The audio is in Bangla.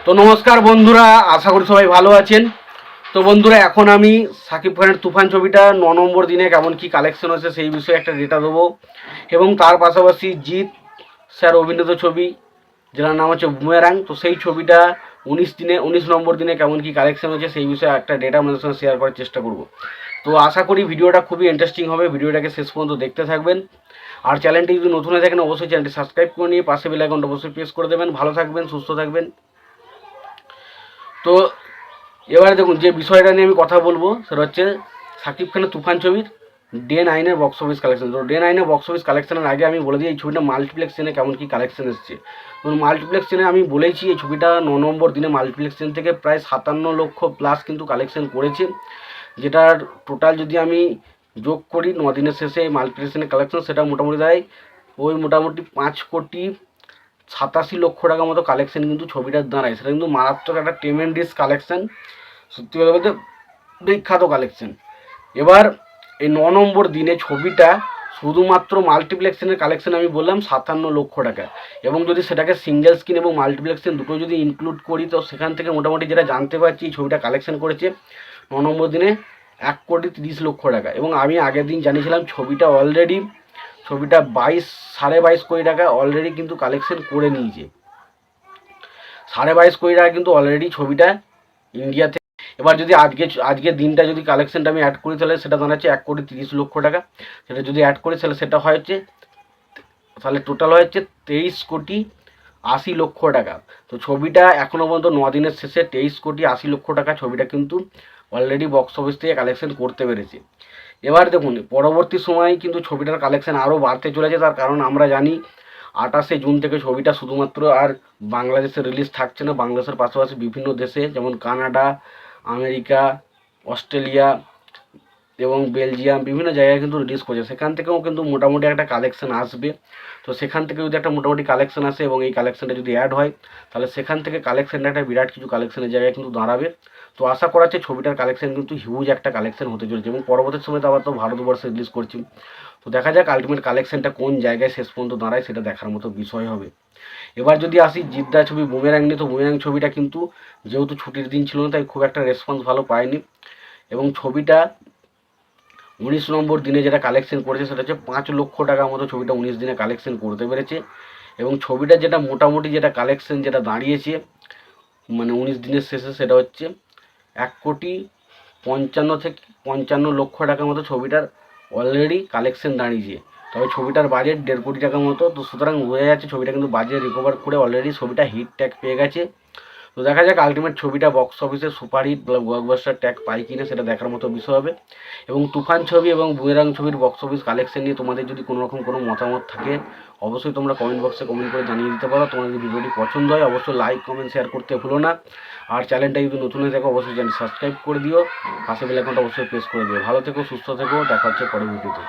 তো নমস্কার বন্ধুরা, আশা করি সবাই ভালো আছেন। তো বন্ধুরা, এখন আমি সাকিব খানের তুফান ছবিটা 9 নম্বর দিনে কেমন কি কালেকশন হচ্ছে সেই বিষয়ে একটা ডেটা দেবো, এবং তার পাশাপাশি জিৎ স্যার অভিনীত ছবি যেটার নাম হচ্ছে বুমেরাং, তো সেই ছবিটা 19 নম্বর দিনে কেমন কি কালেকশন হচ্ছে সেই বিষয়ে একটা ডেটা আমাদের সঙ্গে শেয়ার করার চেষ্টা করব। তো আশা করি ভিডিওটা খুবই ইন্টারেস্টিং হবে, ভিডিওটাকে শেষ পর্যন্ত দেখতে থাকবেন। আর চ্যানেলটি যদি নতুন হয়ে থাকেন অবশ্যই চ্যানেলটি সাবস্ক্রাইব করে নিয়ে পাশে বেল আইকনটা অবশ্যই প্রেস করে দেবেন। ভালো থাকবেন, সুস্থ থাকবেন। তো এবারে দেখুন, যে বিষয়টা নিয়ে আমি কথা বলবো সেটা হচ্ছে সাকিব খানের তুফান ছবির ডে 9-এর বক্স অফিস কালেকশন। তো ডে 9-এর বক্স অফিস কালেকশনের আগে আমি বলে দিই এই ছবিটা মাল্টিপ্লেক্স চেনে কেমন কি কালেকশন এসেছে। তো মাল্টিপ্লেক্স চেনে আমি বলেছি এই ছবিটা 9 নম্বর দিনে মাল্টিপ্লেক্স চেন থেকে প্রায় 57 লক্ষ প্লাস কিন্তু কালেকশন করেছে, যেটার টোটাল যদি আমি যোগ করি 9 দিনের শেষে মাল্টিপ্লেক্স চেনের কালেকশন, সেটা মোটামুটি দেয় ওই মোটামুটি 5,87 লক্ষ টাকা মতো কালেকশন কিন্তু ছবিটার দাঁড়ায়। সেটা কিন্তু মারাত্মক একটা ট্রেমেন্ডিস কালেকশন, সত্যি কথা বলতে বিখ্যাত কালেকশন। এবার এই 9 নম্বর দিনে ছবিটা শুধুমাত্র মাল্টিপ্লেক্সের কালেকশন আমি বললাম 57 লক্ষ টাকা, এবং যদি সেটাকে সিঙ্গেল স্ক্রিন এবং মাল্টিপ্লেক্সের দুটো যদি ইনক্লুড করি তো সেখান থেকে মোটামুটি যেটা জানতে পারছি এই ছবিটা কালেকশন করেছে 9 নম্বর দিনে 1,30,00,000 টাকা। এবং আমি আগের দিন জানিয়েছিলাম ছবিটা 22.5 কোটি টাকা অলরেডি কিন্তু কালেকশন করে নিয়েছে। 22.5 কোটি টাকা কিন্তু অলরেডি ছবিটা ইন্ডিয়া থেকে। এবার যদি আজকের দিনটা যদি কালেকশনটা আমি অ্যাড করি তাহলে সেটা দাঁড়াচ্ছে 1,30,00,000 টাকা। সেটা যদি অ্যাড করি তাহলে সেটা হচ্ছে তাহলে টোটাল হচ্ছে 23,80,00,000 টাকা। তো ছবিটা এখনও পর্যন্ত 9 দিনের শেষে 23,80,00,000 টাকা ছবিটা কিন্তু অলরেডি বক্স অফিস থেকে কালেকশন করতে পেরেছে। এবার দেখুন, পরবর্তী সময়ে কিন্তু ছবিটার কালেকশন আরও বাড়তে চলেছে। তার কারণ আমরা জানি 28শে জুন থেকে ছবিটা শুধুমাত্র আর বাংলাদেশে রিলিজ থাকছে না, বাংলাদেশের পাশাপাশি বিভিন্ন দেশে যেমন কানাডা, আমেরিকা, অস্ট্রেলিয়া এবং বেলজিয়াম বিভিন্ন জায়গায় কিন্তু রিলিজ করছে। সেখান থেকেও কিন্তু মোটামুটি একটা কালেকশন আসবে। তো সেখান থেকে যদি একটা মোটামুটি কালেকশন আসে এবং এই কালেকশনটা যদি অ্যাড হয় তাহলে সেখান থেকে কালেকশনটা একটা বিরাট কিছু কালেকশনের জায়গায় কিন্তু দাঁড়াবে। তো আশা করা হচ্ছে ছবিটার কালেকশন কিন্তু হিউজ একটা কালেকশন হতে চলেছে, এবং পরবর্তী সময় তো আবার তো ভারতবর্ষে রিলিজ করছি। তো দেখা যাক আলটিমেট কালেকশনটা কোন জায়গায় শেষ পর্যন্ত দাঁড়ায়, সেটা দেখার মতো বিষয় হবে। এবার যদি আসি জিদ্দা ছবি বুমেরাং নিয়ে, তো বুমেরাং ছবিটা কিন্তু যেহেতু ছুটির দিন ছিল না তাই খুব একটা রেসপন্স ভালো পায়নি, এবং ছবিটা 19 নম্বর দিনে যেটা কালেকশন করেছে সেটা হচ্ছে 5 লক্ষ টাকার মতো ছবিটা 19 দিনে কালেকশন করতে পেরেছে। এবং ছবিটা যেটা মোটামুটি যেটা কালেকশন যেটা দাঁড়িয়েছে মানে 19 দিনের শেষে সেটা হচ্ছে 1,55 লক্ষ টাকার মতো ছবিটার অলরেডি কালেকশন দাঁড়িয়েছে। তবে ছবিটার বাজেট 1.5 কোটি টাকার মতো, তো সুতরাং বোঝা যাচ্ছে ছবিটা কিন্তু বাজেট রিকভার করে অলরেডি ছবিটা হিট ট্যাগ পেয়ে গেছে। তো দেখা যাক আলটিমেট ছবিটা বক্স অফিসে সুপারহিট বা ব্লকবাস্টার ট্যাগ পায় কিনা, সেটা দেখার মতো বিষয় হবে। এবং তুফান ছবি এবং বুমেরাং ছবির বক্স অফিস কালেকশন নিয়ে তোমাদের যদি কোনো রকম কোনো মতামত থাকে অবশ্যই তোমরা কমেন্ট বক্সে কমেন্ট করে জানিয়ে দিতে পারো। তোমাদের যদি ভিডিওটি পছন্দ হয় অবশ্যই লাইক কমেন্ট শেয়ার করতে ভুলো না। আর চ্যানেলটা যদি নতুন হয়ে থাকে অবশ্যই চ্যানেল সাবস্ক্রাইব করে দিও, পাশে বেল আইকনটা অবশ্যই প্রেস করে দিও। ভালো থেকো, সুস্থ থেকো, দেখা হচ্ছে পরের ভিডিওতে।